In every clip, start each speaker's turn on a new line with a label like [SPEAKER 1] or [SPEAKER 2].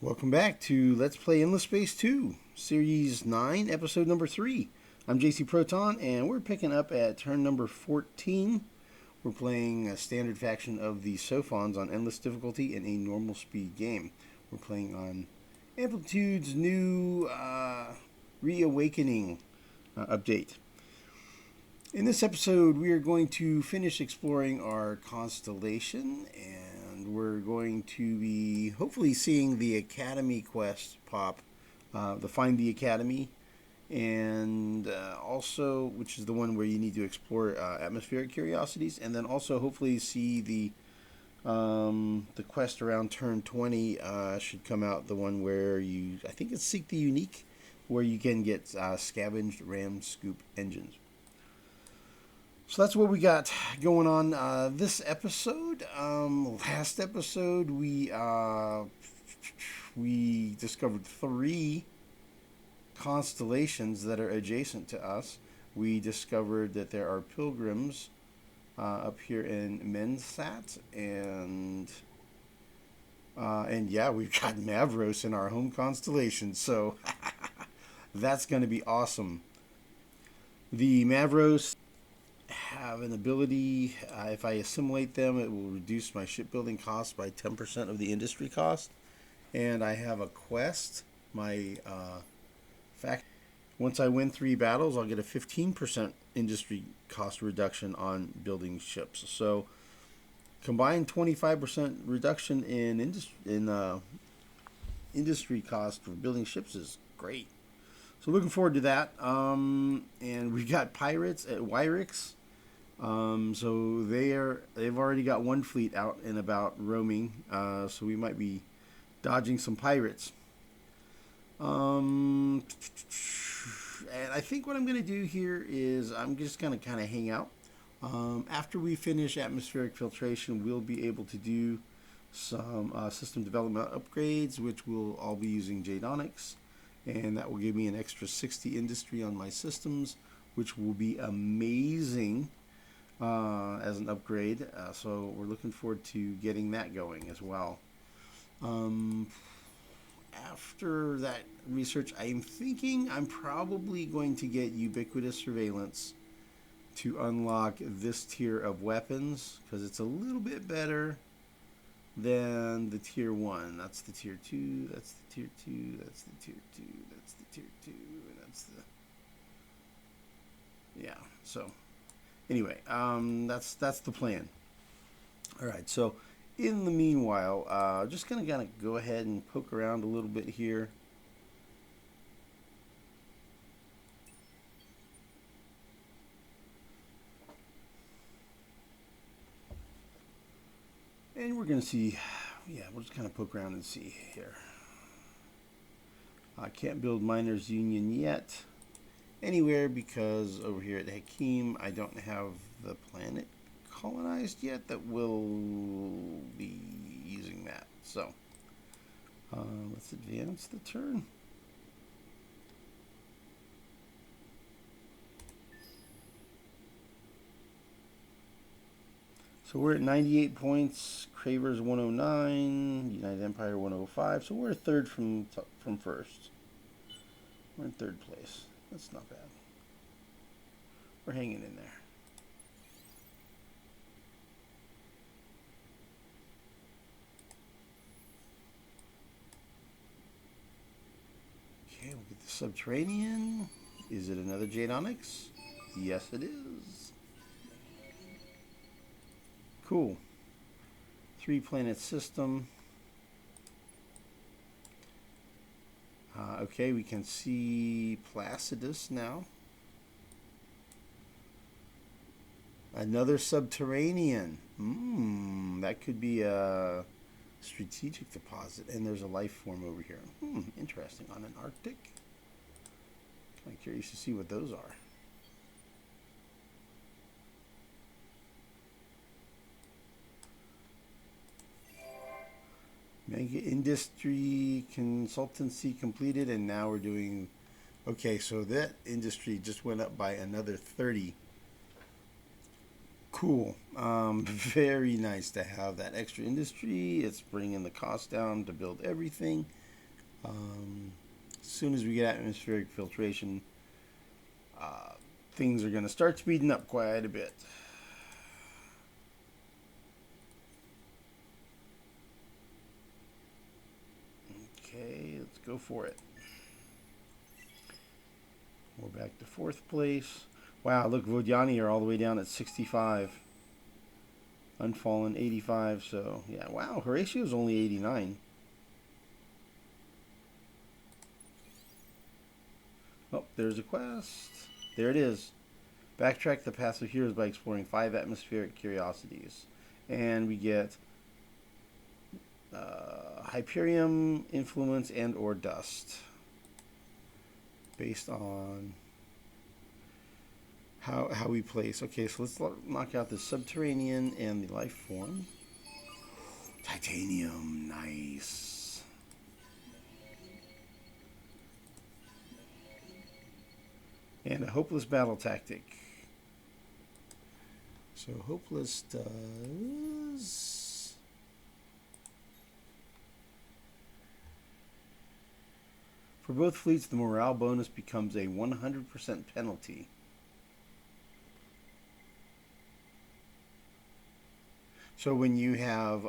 [SPEAKER 1] Welcome back to Let's Play Endless Space 2, Series 9, Episode number 3. I'm JC Proton, and we're picking up at turn number 14. We're playing a standard faction of the Sophons on Endless difficulty in a normal speed game. We're playing on Amplitude's new Reawakening update. In this episode, we are going to finish exploring our constellation, and we're going to be hopefully seeing the Academy quest pop, the Find the Academy, and also, which is the one where you need to explore atmospheric curiosities, and then also hopefully see the quest around turn 20 should come out, the one where you, I think it's Seek the Unique, where you can get Scavenged Ramscoop engines. So that's what we got going on this episode. Last episode, we discovered 3 constellations that are adjacent to us. We discovered that there are pilgrims up here in Mensat, and yeah, we've got Mavros in our home constellation. So that's going to be awesome. The Mavros have an ability, if I assimilate them, it will reduce my shipbuilding cost by 10% of the industry cost. And I have a quest, my fact. Once I win 3 battles, I'll get a 15% industry cost reduction on building ships. So combined 25% reduction in industry cost for building ships is great. So looking forward to that. And we got pirates at Wyrix. So they've already got one fleet out and about roaming. So we might be dodging some pirates. And I think what I'm going to do here is I'm just going to kind of hang out. After we finish atmospheric filtration, we'll be able to do some system development upgrades, which we'll all be using Jadonics. And that will give me an extra 60 industry on my systems, which will be amazing as an upgrade. So we're looking forward to getting that going as well. After that research, I'm thinking I'm probably going to get ubiquitous surveillance to unlock this tier of weapons, because it's a little bit better than the tier 1. That's the tier 2, that's the tier 2, that's the tier 2, that's the tier 2, and that's the... Yeah, so anyway, that's the plan. Alright, so in the meanwhile, just gonna go ahead and poke around a little bit here. And we're going to see, yeah, we'll just kind of poke around and see here. I can't build Miners Union yet anywhere because over here at Hakim, I don't have the planet colonized yet that will be using that. So, let's advance the turn. So we're at 98 points, Cravers 109, United Empire 105, so we're third from first. We're in third place. That's not bad. We're hanging in there. Okay, we'll get the Subterranean. Is it another Jadonics? Yes, it is. Cool. 3-planet system. Okay, we can see Placidus now. Another Subterranean. That could be a strategic deposit. And there's a life form over here. Interesting. On an Arctic. Kind of curious to see what those are. Mega industry consultancy completed, and now we're doing... Okay, so that industry just went up by another 30. Cool. Very nice to have that extra industry. It's bringing the cost down to build everything. As soon as we get atmospheric filtration, things are going to start speeding up quite a bit. Okay, let's go for it. We're back to 4th place. Wow, look, Vodiani are all the way down at 65. Unfallen 85, so yeah, wow, Horatio's only 89. Oh, there's a quest. There it is. Backtrack the path of heroes by exploring 5 atmospheric curiosities. And we get Hyperium, Influence, and or Dust. Based on how we place. Okay, so let's knock out the Subterranean and the Life Form. Titanium, nice. And a Hopeless Battle Tactic. So Hopeless does... For both fleets, the morale bonus becomes a 100% penalty. So when you have...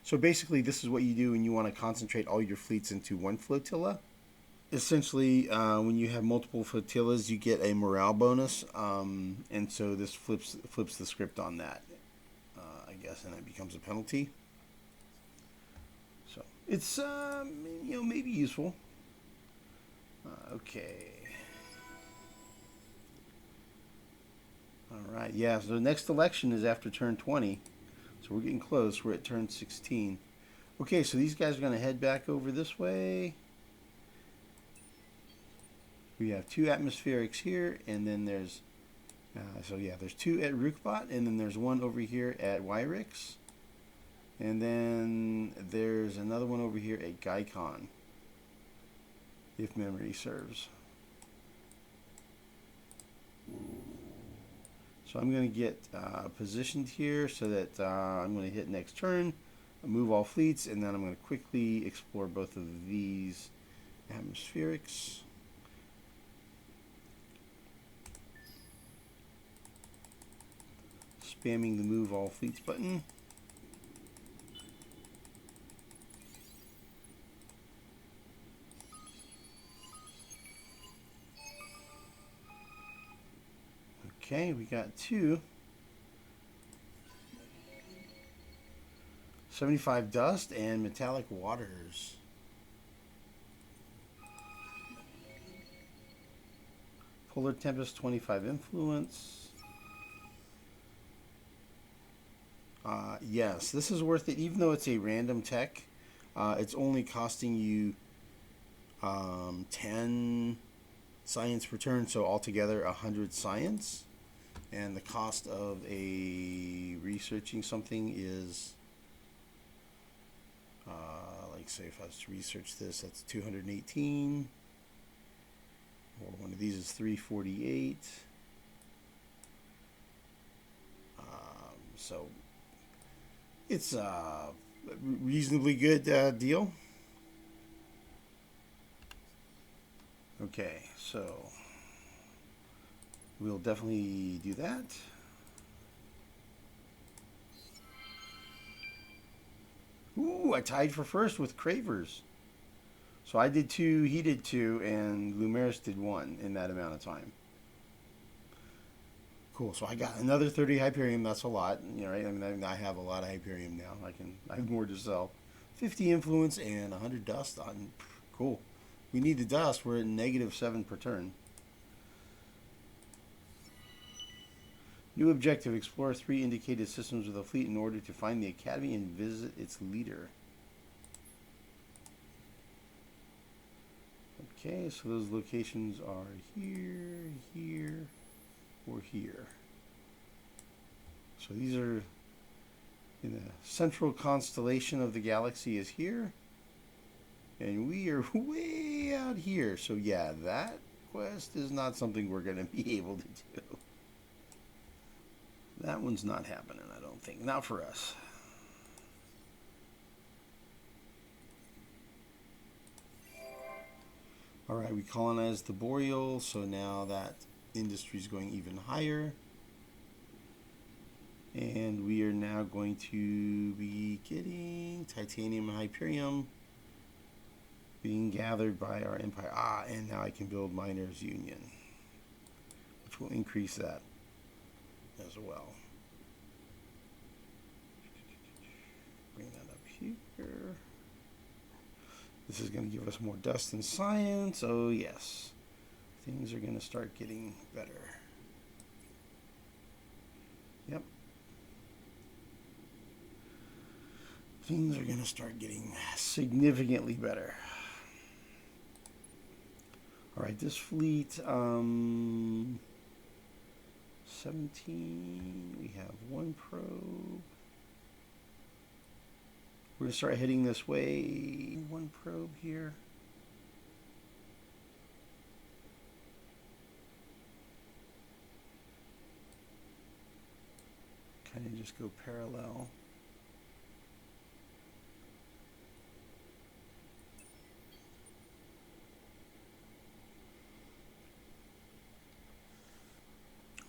[SPEAKER 1] so basically this is what you do when you want to concentrate all your fleets into one flotilla. Essentially, when you have multiple flotillas, you get a morale bonus, and so this flips the script on that, I guess, and it becomes a penalty. So it's maybe useful. Okay. All right. Yeah. So the next election is after turn 20, so we're getting close. We're at turn 16. Okay. So these guys are going to head back over this way. We have 2 atmospherics here, and then there's, there's 2 at Rookbot, and then there's 1 over here at Wyrix, and then there's another one over here at Gaikon, if memory serves. So I'm going to get positioned here so that I'm going to hit next turn, move all fleets, and then I'm going to quickly explore both of these atmospherics. Spamming the move all fleets button. Okay, we got 2. 75 dust and metallic waters. Polar Tempest, 25 influence. Yes, this is worth it. Even though it's a random tech, it's only costing you 10 science per turn, so altogether 100 science. And the cost of a researching something is, like say if I was to research this, that's 218. Or one of these is 348. So it's a reasonably good deal. Okay, so we'll definitely do that. Ooh, I tied for first with Cravers. So I did 2, he did 2, and Lumeris did 1 in that amount of time. Cool. So I got another 30 Hyperium. That's a lot, right? I mean, I have a lot of Hyperium now. I have more to sell. 50 influence and 100 dust. Cool. We need the dust. We're at -7 per turn. New objective: explore 3 indicated systems with a fleet in order to find the academy and visit its leader. Okay, so those locations are here, here, or here. So these are in the central constellation of the galaxy is here. And we are way out here. So yeah, that quest is not something we're going to be able to do. That one's not happening, I don't think. Not for us. All right, we colonized the Boreal, so now that industry is going even higher. And we are now going to be getting titanium and hyperium being gathered by our empire. Ah, and now I can build Miners Union, which will increase that as well. Bring that up here. This is going to give us more dust and science. Oh, yes. Things are going to start getting better. Yep. Things are going to start getting significantly better. All right, this fleet, 17, we have one probe. We're going to start heading this way. One probe here. Kind of just go parallel.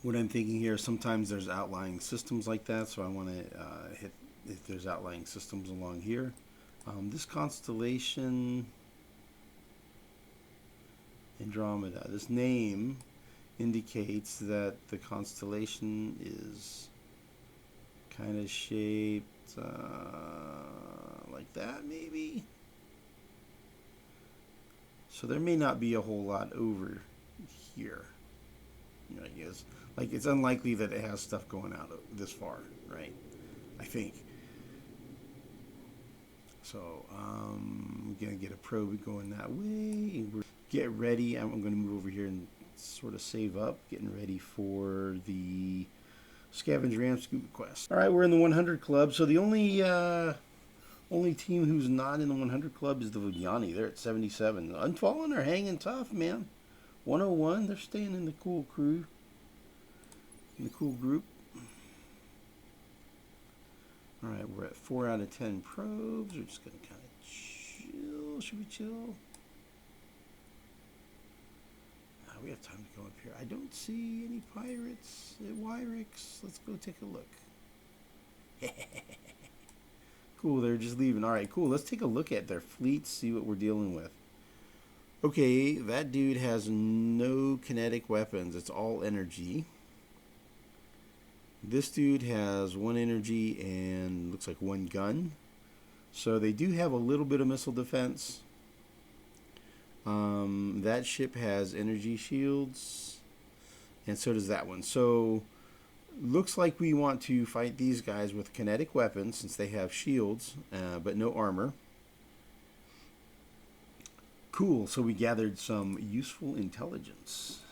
[SPEAKER 1] What I'm thinking here, sometimes there's outlying systems like that, so I want to hit if there's outlying systems along here. This constellation, Andromeda, this name indicates that the constellation is kind of shaped like that, maybe. So there may not be a whole lot over here. I guess, like, it's unlikely that it has stuff going out this far, right? I think. So, I'm going to get a probe going that way. Get ready. I'm going to move over here and sort of save up, getting ready for the Scavenged Ramscoop quest. All right, we're in the 100 club. So the only team who's not in the 100 club is the Vugiani. They're at 77. Unfallen are hanging tough, man. 101, they're staying in the cool crew, in the cool group. All right, we're at 4 out of 10 probes. We're just going to kind of chill. Should we chill? We have time to go up here. I don't see any pirates at Wyrix. Let's go take a look. Cool, they're just leaving. All right, cool. Let's take a look at their fleets, see what we're dealing with. Okay, that dude has no kinetic weapons. It's all energy. This dude has 1 energy and looks like 1 gun. So they do have a little bit of missile defense. That ship has energy shields. And so does that one. So looks like we want to fight these guys with kinetic weapons since they have shields, but no armor. Cool, so we gathered some useful intelligence.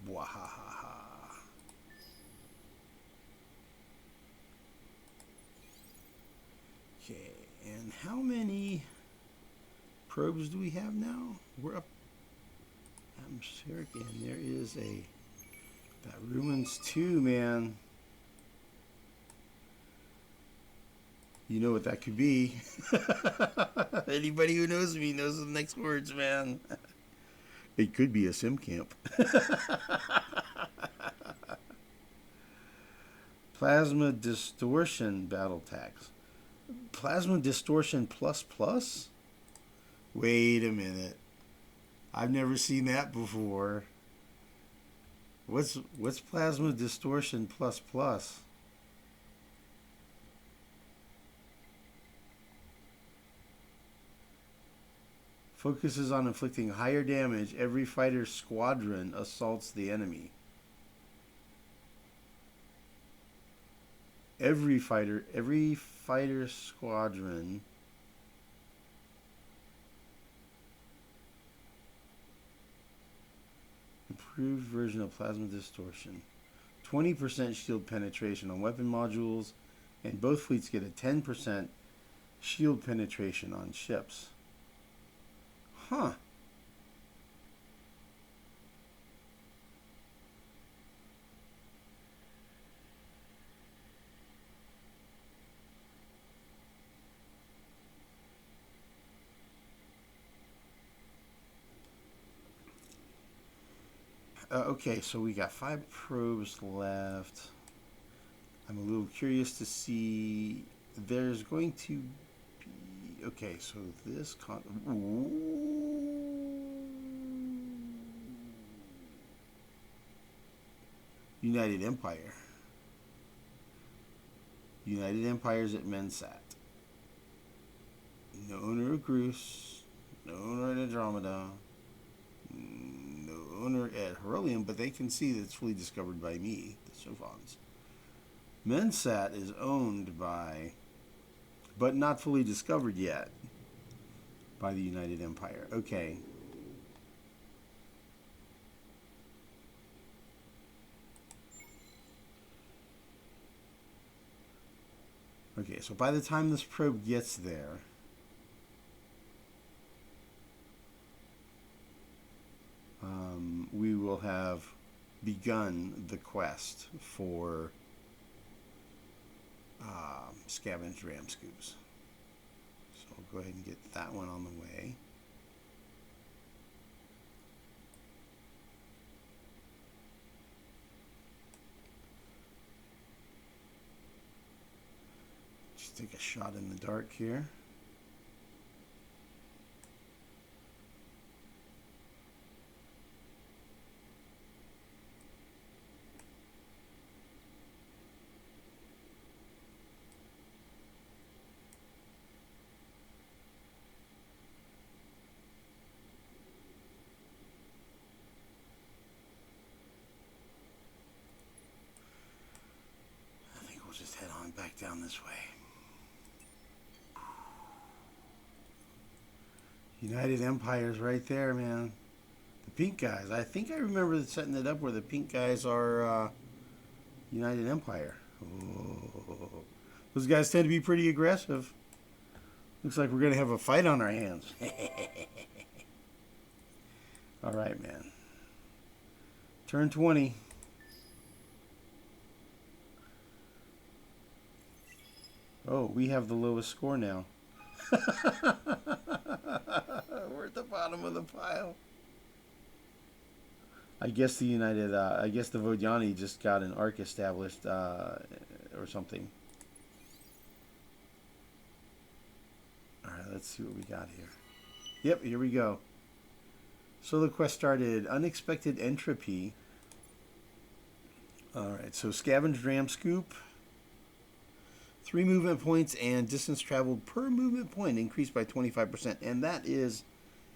[SPEAKER 1] Wahaha. Okay, and how many probes do we have now? We're up atmospheric, and there is that ruins too, man. You know what that could be. Anybody who knows me knows the next words, man. It could be a sim camp. Plasma Distortion battle tax. Plasma Distortion plus plus? Wait a minute. I've never seen that before. What's Plasma Distortion plus plus? Focuses on inflicting higher damage every fighter squadron assaults the enemy. Every fighter squadron. Improved version of Plasma Distortion. 20% shield penetration on weapon modules, and both fleets get a 10% shield penetration on ships. Huh. Okay, so we got 5 probes left. I'm a little curious to see. There's going to be. Okay, so this United Empire. United Empire's at Mensat. No owner of Grus. No owner at Andromeda. No owner at Herolium, but they can see that it's fully discovered by me, the Sophons. Mensat is owned by, but not fully discovered yet, by the United Empire. Okay. Okay, so by the time this probe gets there, we will have begun the quest for Scavenged Ramscoops. So we'll go ahead and get that one on the way. Just take a shot in the dark here. Just head on back down this way. United Empire's right there, man. The pink guys. I think I remember setting it up where the pink guys are United Empire. Oh. Those guys tend to be pretty aggressive. Looks like we're going to have a fight on our hands. All right, man. Turn 20. Oh, we have the lowest score now. We're at the bottom of the pile. I guess the Vodiani just got an arc established or something. Alright, let's see what we got here. Yep, here we go. So the quest started. Unexpected Entropy. Alright, so Scavenged Ramscoop. 3 movement points and distance traveled per movement point increased by 25%. And that is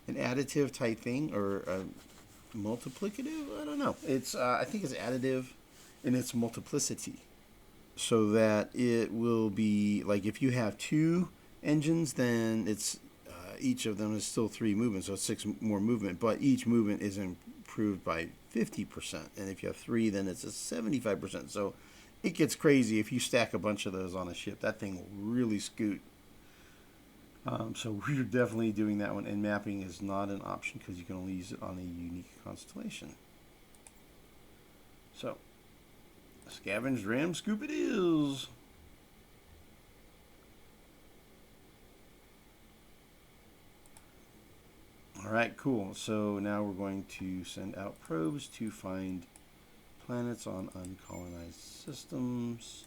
[SPEAKER 1] an additive type thing or a multiplicative? I don't know. It's I think it's additive in its multiplicity. So that it will be like if you have 2 engines, then it's each of them is still 3 movements, so it's 6 more movement. But each movement is improved by 50%. And if you have 3, then it's a 75%. So it gets crazy if you stack a bunch of those on a ship. That thing will really scoot. So we're definitely doing that one. And mapping is not an option because you can only use it on a unique constellation. So, Scavenged Ramscoop it is. Alright, cool. So now we're going to send out probes to find planets on uncolonized systems.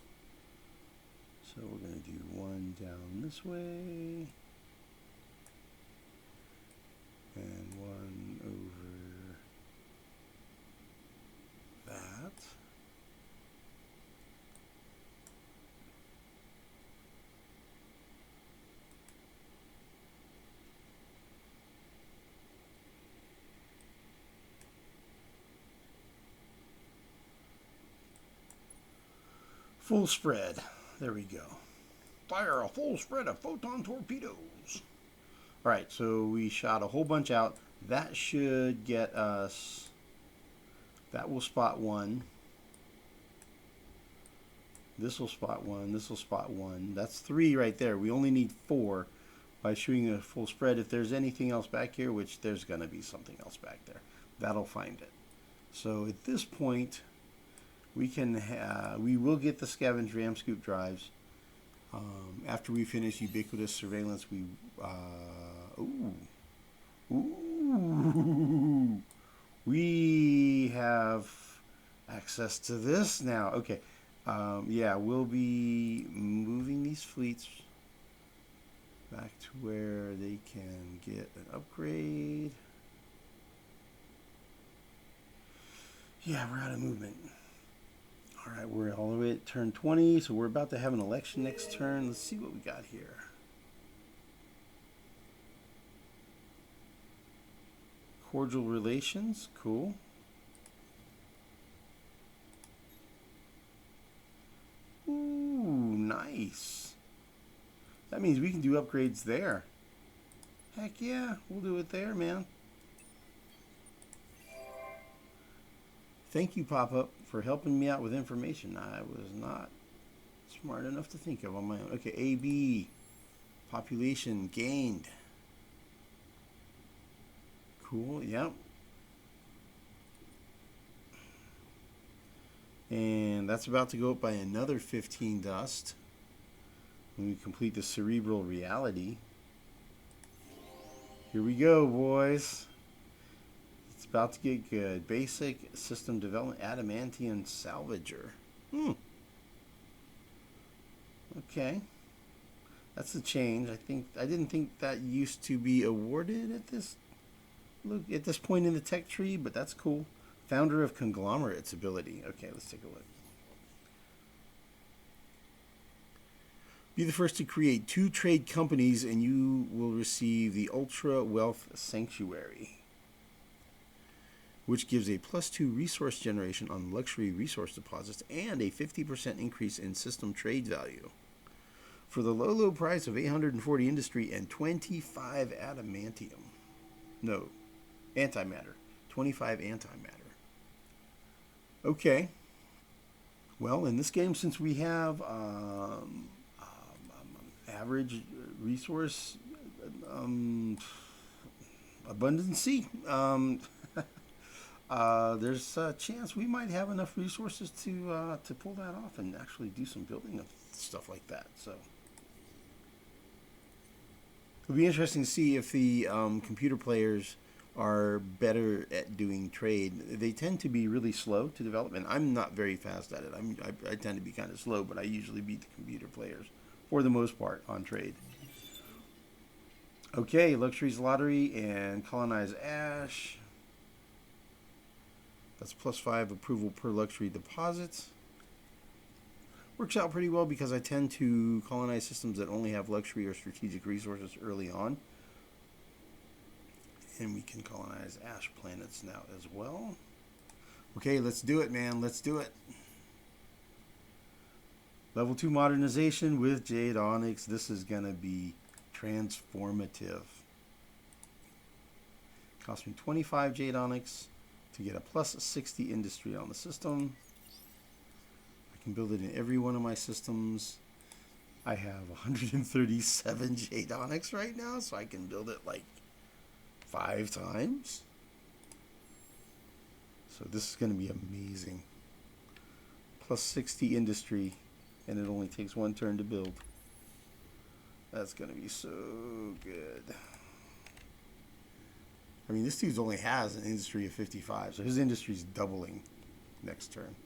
[SPEAKER 1] So we're going to do 1 down this way. And 1 over that. Full spread. There we go. Fire a full spread of photon torpedoes. Alright, so we shot a whole bunch out. That should get us... That will spot 1. This will spot 1. This will spot 1. That's 3 right there. We only need 4 by shooting a full spread. If there's anything else back here, which there's going to be something else back there, that'll find it. So at this point... we will get the Scavenged Ramscoop drives after we finish ubiquitous surveillance. We have access to this now. Okay. Yeah, we'll be moving these fleets back to where they can get an upgrade. Yeah, we're out of movement. All right, we're all the way at turn 20, so we're about to have an election next turn. Let's see what we got here. Cordial relations, cool. Ooh, nice. That means we can do upgrades there. Heck yeah, we'll do it there, man. Thank you, Pop-Up, for helping me out with information I was not smart enough to think of on my own. Okay, AB, population gained. Cool, yep. And that's about to go up by another 15 dust when we complete the cerebral reality. Here we go, boys. It's about to get good. Basic system development, adamantium salvager. Okay. That's a change. I didn't think that used to be awarded at this point in the tech tree, but that's cool. Founder of conglomerates ability. Okay, let's take a look. Be the first to create 2 trade companies and you will receive the Ultra Wealth Sanctuary, which gives a +2 resource generation on luxury resource deposits and a 50% increase in system trade value for the low price of 840 industry and 25 adamantium. No, antimatter. 25 antimatter. Okay. Well, in this game, since we have average resource abundancy, there's a chance we might have enough resources to pull that off and actually do some building of stuff like that. So it'll be interesting to see if the computer players are better at doing trade. They tend to be really slow to development. I'm not very fast at it. I tend to be kind of slow, but I usually beat the computer players for the most part on trade. Okay, Luxuries Lottery and Colonize Ash. That's +5 approval per luxury deposits. Works out pretty well because I tend to colonize systems that only have luxury or strategic resources early on. And we can colonize ash planets now as well. Okay, let's do it, man. Let's do it. Level 2 modernization with Jade Onyx. This is going to be transformative. Cost me 25 Jade Onyx to get a +60 industry on the system. I can build it in every one of my systems. I have 137 Jade Onyx right now, so I can build it like 5 times. So this is going to be amazing. +60 industry, and it only takes 1 turn to build. That's going to be so good. I mean, this dude only has an industry of 55, so his industry is doubling next turn.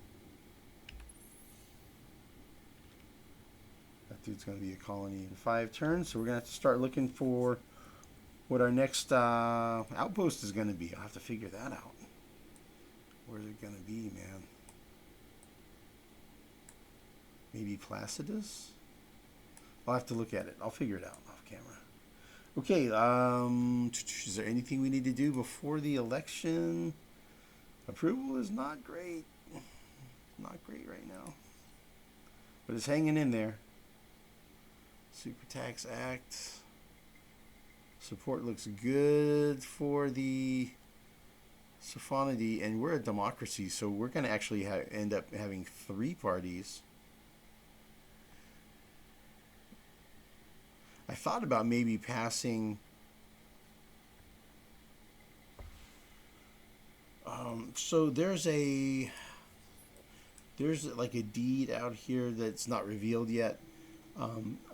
[SPEAKER 1] That dude's going to be a colony in 5 turns, so we're going to have to start looking for what our next outpost is going to be. I'll have to figure that out. Where's it going to be, man? Maybe Placidus? I'll have to look at it. I'll figure it out off camera. Okay, is there anything we need to do before the election? Approval is not great. Not great right now. But it's hanging in there. Super Tax Act. Support looks good for the Sophonity, and we're a democracy, so we're going to actually end up having 3 parties. I thought about maybe passing so there's like a deed out here that's not revealed yet.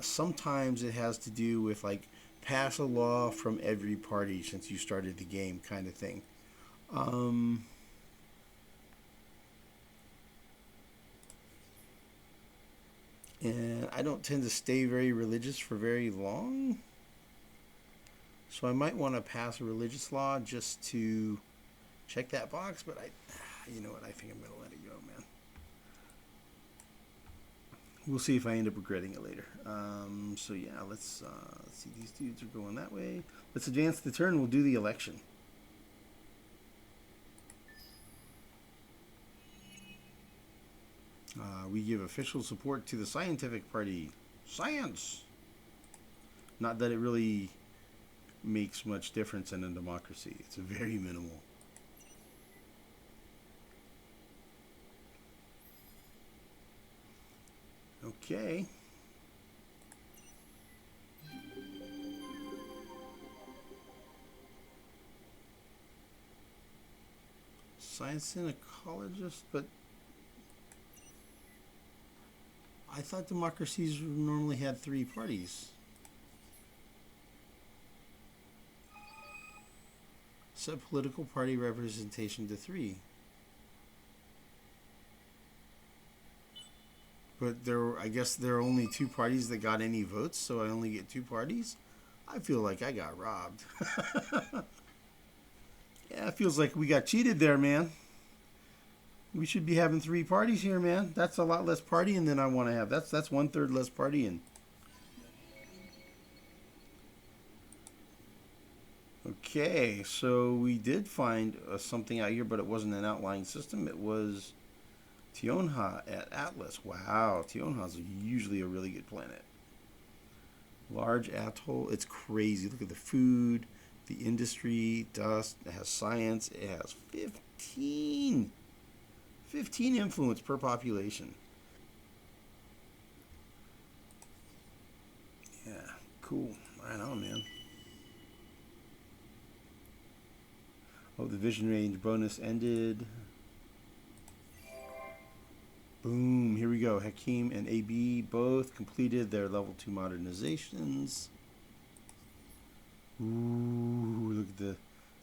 [SPEAKER 1] Sometimes it has to do with like pass a law from every party since you started the game kind of thing. And I don't tend to stay very religious for very long. So I might want to pass a religious law just to check that box, but you know what, I think I'm going to let it go, man. We'll see if I end up regretting it later. So yeah, let's see, these dudes are going that way. Let's advance the turn, we'll do the election. We give official support to the scientific party. Science! Not that it really makes much difference in a democracy. It's very minimal. Okay. Science and ecologist, but I thought democracies normally had 3 parties. Set political party representation to 3. But I guess there are only 2 parties that got any votes, so I only get 2 parties? I feel like I got robbed. Yeah, it feels like we got cheated there, man. We should be having 3 parties here, man. That's a lot less partying than I want to have. That's 1/3 less partying. Okay, so we did find something out here, but it wasn't an outlying system. It was Tionha at Atlas. Wow, Tionha is usually a really good planet. Large atoll. It's crazy. Look at the food, the industry, dust. It has science. It has 15 influence per population. Yeah, cool. Right on, man. Oh, the vision range bonus ended. Boom, here we go. Hakim and AB both completed their level 2 modernizations. Ooh, look at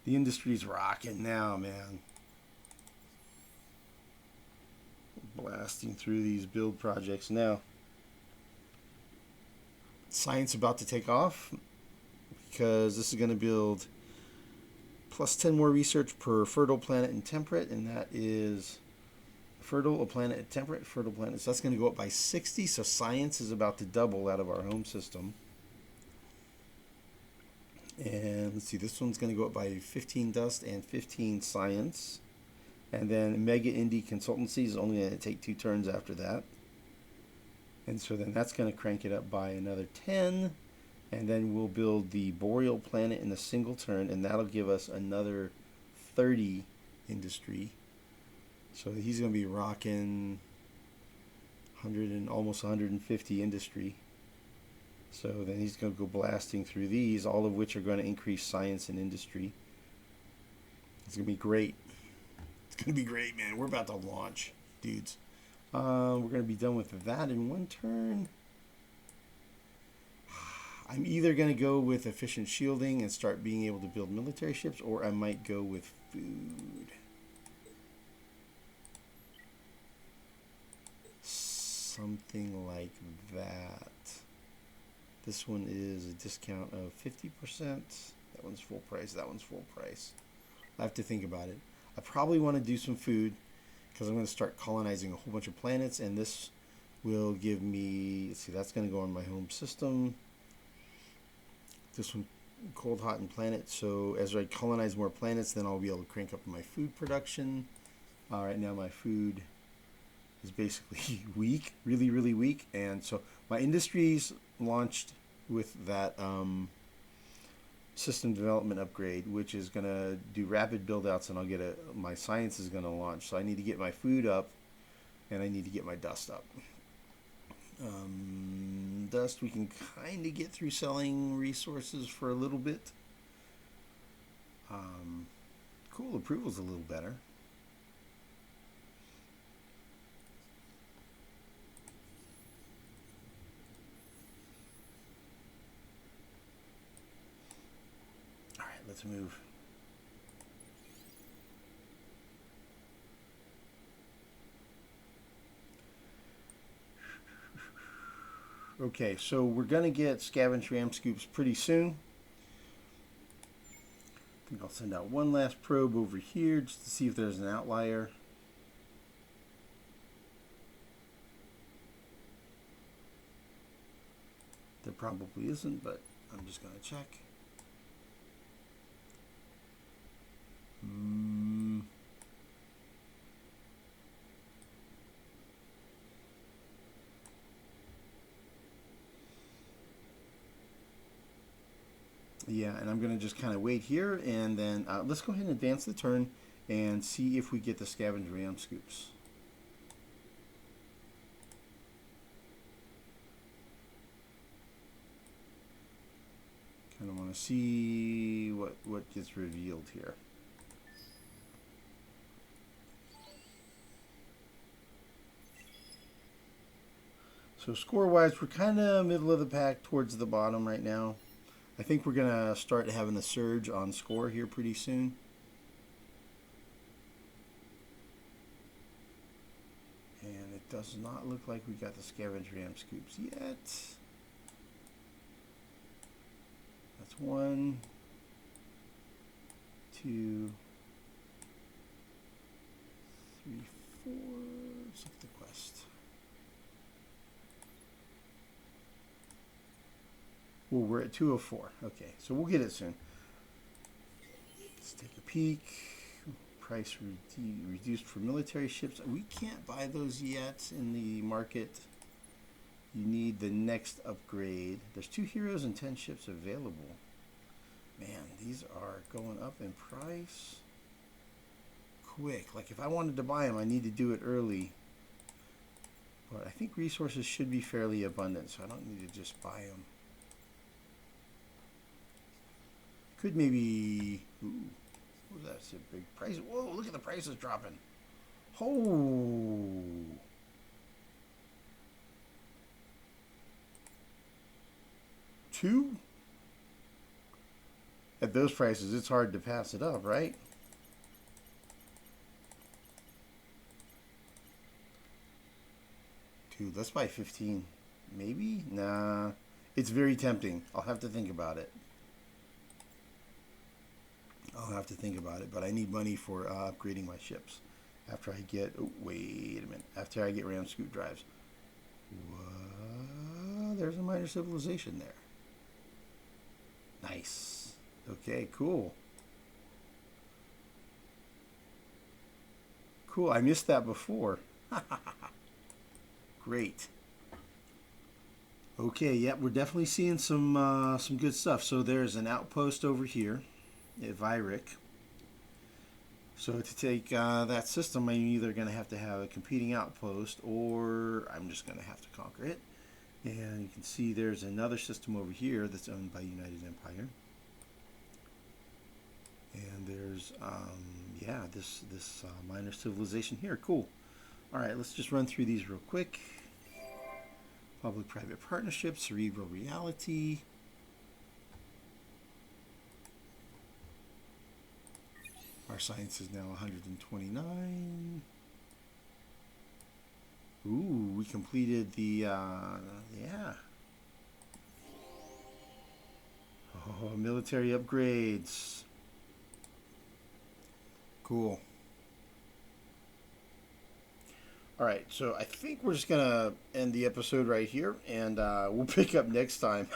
[SPEAKER 1] the industry's rocking now, man. Blasting through these build projects now. Science about to take off because this is going to build plus 10 more research per fertile planet and temperate, and that is fertile, a planet, a temperate, fertile planet. So that's going to go up by 60. So science is about to double out of our home system. And let's see, this one's going to go up by 15 dust and 15 science. And then Mega Indie Consultancy is only going to take 2 turns after that. And so then that's going to crank it up by another 10. And then we'll build the Boreal planet in a single turn, and that'll give us another 30 industry. So he's going to be rocking 100 and almost 150 industry. So then he's going to go blasting through these, all of which are going to increase science and industry. It's going to be great. It's going to be great, man. We're about to launch, dudes. We're going to be done with that in 1 turn. I'm either going to go with efficient shielding and start being able to build military ships, or I might go with food. Something like that. This one is a discount of 50%. That one's full price. That one's full price. I have to think about it. I probably want to do some food because I'm going to start colonizing a whole bunch of planets, and this will give me, let's see, that's going to go on my home system. This one, cold, hot, and planet. So as I colonize more planets, then I'll be able to crank up my food production. Right now my food is basically weak, really, really weak. And so my industries launched with that system development upgrade, which is going to do rapid build outs, and I'll get my science is going to launch. So I need to get my food up, and I need to get my dust up. Dust we can kind of get through selling resources for a little bit. Cool, approval's a little better. All right, let's move. Okay, so we're going to get Scavenged Ramscoops pretty soon. I think I'll send out one last probe over here just to see if there's an outlier. There probably isn't, but I'm just going to check. Yeah, and I'm going to just kind of wait here, and then let's go ahead and advance the turn and see if we get the Scavenged Ramscoops. Kind of want to see what gets revealed here. So score-wise, we're kind of middle of the pack towards the bottom right now. I think we're going to start having a surge on score here pretty soon. And it does not look like we got the Scavenged Ramscoops yet. That's 1, 2, 3, 4. Let's look at the quest. Well, we're at 204. Okay, so we'll get it soon. Let's take a peek. Price reduced for military ships. We can't buy those yet in the market. You need the next upgrade. There's 2 heroes and 10 ships available. Man, these are going up in price quick. Like if I wanted to buy them, I need to do it early. But I think resources should be fairly abundant, so I don't need to just buy them. Could maybe, ooh, what was that? It's a big price. Whoa, look at the prices dropping. Oh. Two? At those prices, it's hard to pass it up, right? Dude, let's buy 15. Maybe? Nah. It's very tempting. I'll have to think about it. But I need money for upgrading my ships. After I get, oh, wait a minute. After I get Ramscoop Drives. What? There's a minor civilization there. Nice. Okay, cool. Cool, I missed that before. Great. Okay, yep, we're definitely seeing some good stuff. So there's an outpost over here at Vyric. So to take that system, I'm either going to have a competing outpost, or I'm just going to have to conquer it. And you can see there's another system over here that's owned by United Empire. And there's, yeah, this minor civilization here. Cool. All right, let's just run through these real quick. Public-private partnership, cerebral reality. Our science is now 129. Ooh, we completed the, yeah. Oh, military upgrades. Cool. All right, so I think we're just going to end the episode right here, and we'll pick up next time.